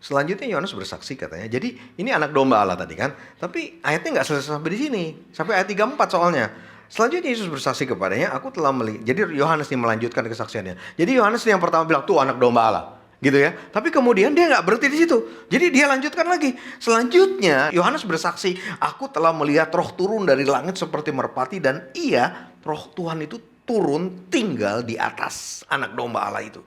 Selanjutnya Yohanes bersaksi katanya. Jadi ini anak domba Allah tadi kan. Tapi ayatnya nggak selesai sampai di sini. Sampai ayat 34 soalnya. Selanjutnya Yesus bersaksi kepadanya, aku telah melihat. Jadi Yohanes ini melanjutkan kesaksiannya. Jadi Yohanes yang pertama bilang, tuh anak domba Allah. Gitu ya. Tapi kemudian dia nggak berhenti di situ. Jadi dia lanjutkan lagi. Selanjutnya Yohanes bersaksi, aku telah melihat roh turun dari langit seperti merpati. Dan roh Tuhan itu turun tinggal di atas anak domba Allah itu.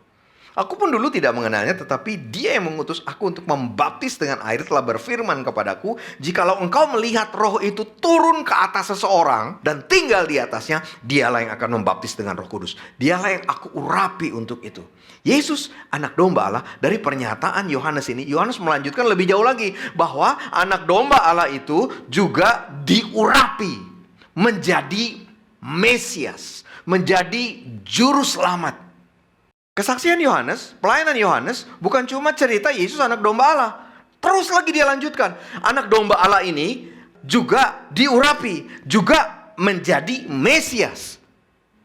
Aku pun dulu tidak mengenalnya, tetapi dia yang mengutus aku untuk membaptis dengan air telah berfirman kepadaku, jikalau engkau melihat roh itu turun ke atas seseorang dan tinggal di atasnya, dialah yang akan membaptis dengan Roh Kudus. Dialah yang aku urapi untuk itu. Yesus, anak domba Allah. Dari pernyataan Yohanes ini, Yohanes melanjutkan lebih jauh lagi, bahwa anak domba Allah itu juga diurapi menjadi Mesias, menjadi juru selamat. Kesaksian Yohanes, pelayanan Yohanes bukan cuma cerita Yesus anak domba Allah. Terus lagi dia lanjutkan, anak domba Allah ini juga diurapi, juga menjadi Mesias.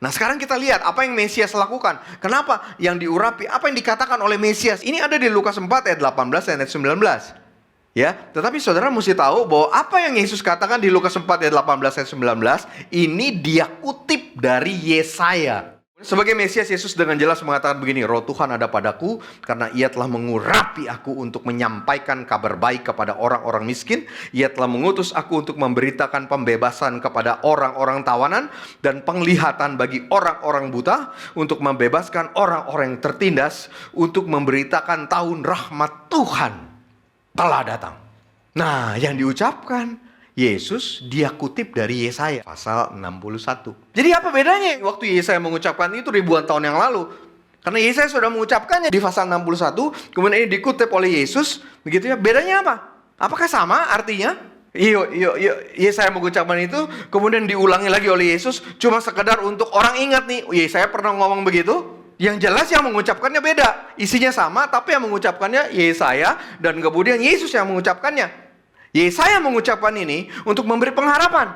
Nah sekarang kita lihat apa yang Mesias lakukan. Kenapa yang diurapi, apa yang dikatakan oleh Mesias. Ini ada di Lukas 4 ayat 18 dan ayat 19. Ya, tetapi saudara mesti tahu bahwa apa yang Yesus katakan di Lukas 4 ayat 18 ayat 19, ini dia kutip dari Yesaya. Sebagai Mesias, Yesus dengan jelas mengatakan begini, roh Tuhan ada padaku karena ia telah mengurapi aku untuk menyampaikan kabar baik kepada orang-orang miskin. Ia telah mengutus aku untuk memberitakan pembebasan kepada orang-orang tawanan dan penglihatan bagi orang-orang buta, untuk membebaskan orang-orang yang tertindas, untuk memberitakan tahun rahmat Tuhan telah datang. Nah, yang diucapkan Yesus dia kutip dari Yesaya pasal 61. Jadi apa bedanya waktu Yesaya mengucapkan itu ribuan tahun yang lalu? Karena Yesaya sudah mengucapkannya di pasal 61, kemudian ini dikutip oleh Yesus, begitu ya. Bedanya apa? Apakah sama artinya? Yesaya mengucapkan itu, kemudian diulangi lagi oleh Yesus, cuma sekedar untuk orang ingat nih, Yesaya pernah ngomong begitu? Yang jelas yang mengucapkannya beda. Isinya sama, tapi yang mengucapkannya Yesaya, dan kemudian Yesus yang mengucapkannya. Yesaya mengucapkan ini untuk memberi pengharapan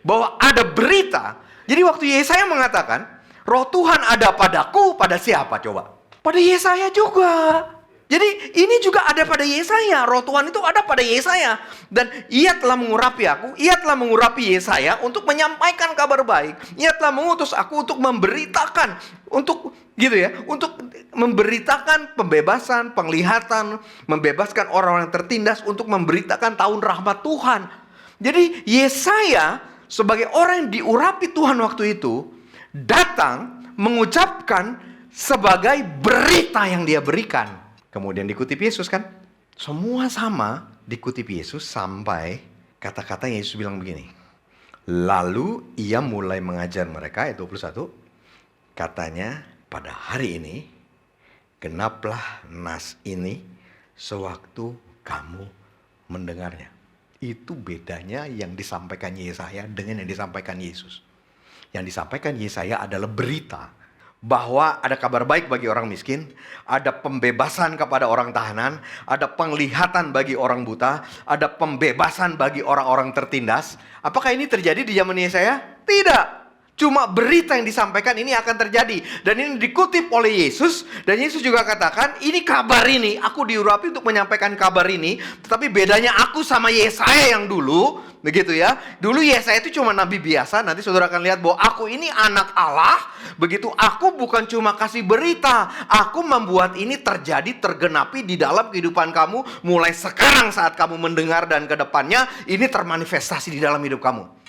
bahwa ada berita. Jadi waktu Yesaya mengatakan, roh Tuhan ada padaku, pada siapa coba? Pada Yesaya juga. Jadi ini juga ada pada Yesaya. Roh Tuhan itu ada pada Yesaya. Dan ia telah mengurapi aku, ia telah mengurapi Yesaya untuk menyampaikan kabar baik. Ia telah mengutus aku untuk memberitakan, untuk memberitakan pembebasan, penglihatan, membebaskan orang-orang yang tertindas, untuk memberitakan tahun rahmat Tuhan. Jadi Yesaya sebagai orang yang diurapi Tuhan waktu itu datang mengucapkan sebagai berita yang dia berikan. Kemudian dikutip Yesus kan? Semua sama dikutip Yesus sampai kata-kata Yesus bilang begini. Lalu ia mulai mengajar mereka, ayat 21. Katanya, pada hari ini genaplah nas ini sewaktu kamu mendengarnya. Itu bedanya yang disampaikan Yesaya dengan yang disampaikan Yesus. Yang disampaikan Yesaya adalah berita bahwa ada kabar baik bagi orang miskin, ada pembebasan kepada orang tahanan, ada penglihatan bagi orang buta, ada pembebasan bagi orang-orang tertindas. Apakah ini terjadi di zaman Yesaya? Tidak. Cuma berita yang disampaikan ini akan terjadi. Dan ini dikutip oleh Yesus. Dan Yesus juga katakan, ini kabar ini, aku diurapi untuk menyampaikan kabar ini. Tetapi bedanya aku sama Yesaya yang dulu, begitu ya. Dulu Yesaya itu cuma nabi biasa. Nanti saudara akan lihat bahwa aku ini anak Allah. Begitu aku bukan cuma kasih berita. Aku membuat ini terjadi, tergenapi di dalam kehidupan kamu. Mulai sekarang saat kamu mendengar dan ke depannya, ini termanifestasi di dalam hidup kamu.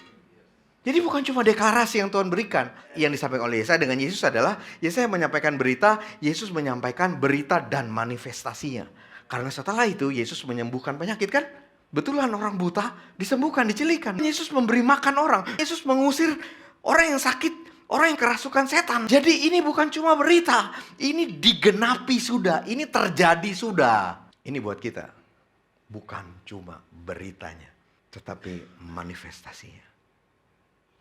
Jadi bukan cuma deklarasi yang Tuhan berikan. Yang disampaikan oleh Yesaya dengan Yesus adalah Yesaya menyampaikan berita, Yesus menyampaikan berita dan manifestasinya. Karena setelah itu Yesus menyembuhkan penyakit kan? Betulan orang buta disembuhkan, dicelikan. Yesus memberi makan orang. Yesus mengusir orang yang sakit, orang yang kerasukan setan. Jadi ini bukan cuma berita. Ini digenapi sudah, ini terjadi sudah. Ini buat kita. Bukan cuma beritanya, tetapi manifestasinya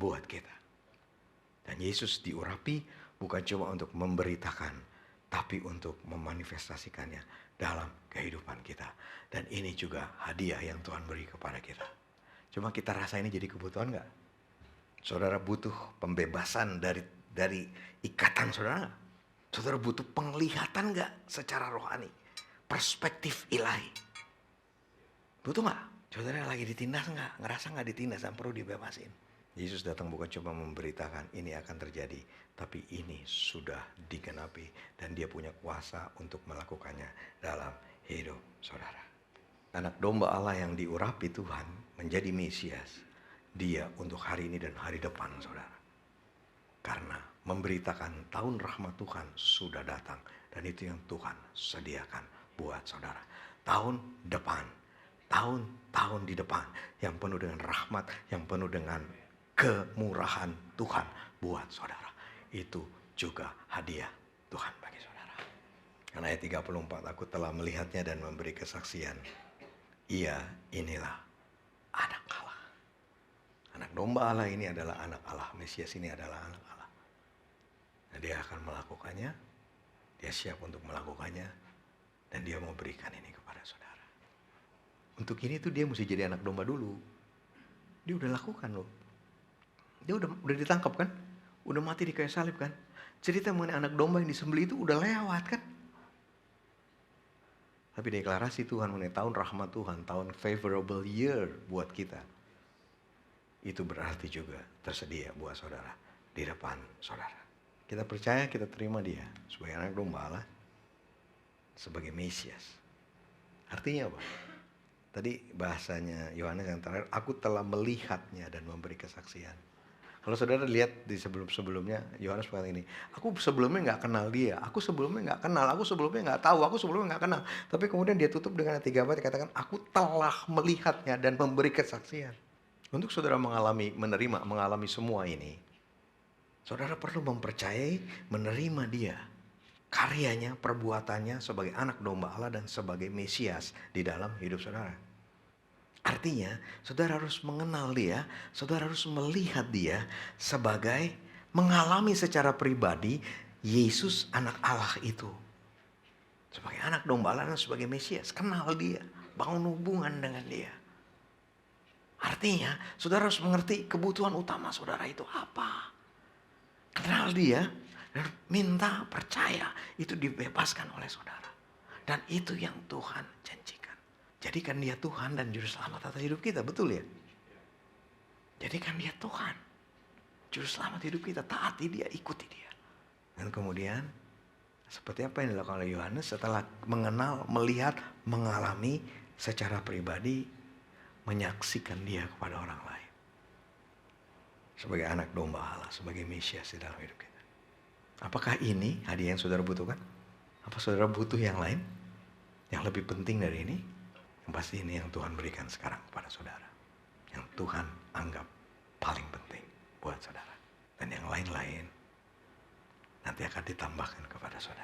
buat kita. Dan Yesus diurapi bukan cuma untuk memberitakan, tapi untuk memanifestasikannya dalam kehidupan kita. Dan ini juga hadiah yang Tuhan beri kepada kita. Cuma kita rasa ini jadi kebutuhan gak? Saudara butuh pembebasan dari ikatan saudara gak? Saudara butuh penglihatan gak secara rohani? perspektif ilahi. Butuh nggak? Saudara lagi ditindas nggak? Ngerasa nggak ditindas dan perlu dibebasin. Yesus datang bukan cuma memberitakan ini akan terjadi, tapi ini sudah digenapi dan dia punya kuasa untuk melakukannya dalam hidup saudara. Anak domba Allah yang diurapi Tuhan menjadi Mesias. Dia untuk hari ini dan hari depan saudara. Karena memberitakan tahun rahmat Tuhan sudah datang. Dan itu yang Tuhan sediakan buat saudara. Tahun depan. Tahun-tahun di depan. Yang penuh dengan rahmat. Yang penuh dengan kemurahan Tuhan buat saudara. Itu juga hadiah Tuhan bagi saudara. Karena ayat 34, aku telah melihatnya dan memberi kesaksian. Ia inilah anak Allah. Anak domba Allah ini adalah anak Allah. Mesias ini adalah anak Allah. Nah, dia akan melakukannya. Dia siap untuk melakukannya. Dan dia mau berikan ini kepada saudara. Untuk ini tuh dia mesti jadi anak domba dulu. Dia udah lakukan loh. Dia udah ditangkap kan? Udah mati di kayu salib kan? Cerita mengenai anak domba yang disembelih itu udah lewat kan? Tapi deklarasi Tuhan mengenai tahun rahmat Tuhan, tahun favorable year buat kita. Itu berarti juga tersedia buat saudara di depan saudara. Kita percaya, kita terima dia sebagai anak domba Allah, sebagai Mesias. Artinya apa? Tadi bahasanya Yohanes yang terakhir, aku telah melihatnya dan memberi kesaksian. Kalau saudara lihat di sebelum-sebelumnya, Yohanes bilang ini, aku sebelumnya nggak kenal dia, aku sebelumnya nggak kenal, aku sebelumnya nggak tahu, aku sebelumnya nggak kenal. Tapi kemudian dia tutup dengan ayat 3 dikatakan, aku telah melihatnya dan memberi kesaksian. Untuk saudara mengalami semua ini, saudara perlu mempercayai, menerima dia. Karyanya, perbuatannya sebagai anak domba Allah dan sebagai Mesias di dalam hidup saudara. Artinya, saudara harus mengenal dia, saudara harus melihat dia sebagai mengalami secara pribadi Yesus anak Allah itu. Sebagai anak domba Allah dan sebagai Mesias, kenal dia, bangun hubungan dengan dia. Artinya, saudara harus mengerti kebutuhan utama saudara itu apa. Kenal dia dan minta percaya itu dibebaskan oleh saudara. Dan itu yang Tuhan janjikan. Jadikan dia Tuhan dan Juru Selamat atas hidup kita, betul ya? Jadikan dia Tuhan, Juru Selamat hidup kita, taati dia, ikuti dia. Dan kemudian, seperti apa yang dilakukan oleh Yohanes setelah mengenal, melihat, mengalami secara pribadi, menyaksikan dia kepada orang lain. Sebagai anak domba Allah, sebagai Mesias di dalam hidup kita. Apakah ini hadiah yang saudara butuhkan? Apa saudara butuh yang lain? Yang lebih penting dari ini? Yang pasti ini yang Tuhan berikan sekarang kepada saudara. Yang Tuhan anggap paling penting buat saudara. Dan yang lain-lain nanti akan ditambahkan kepada saudara.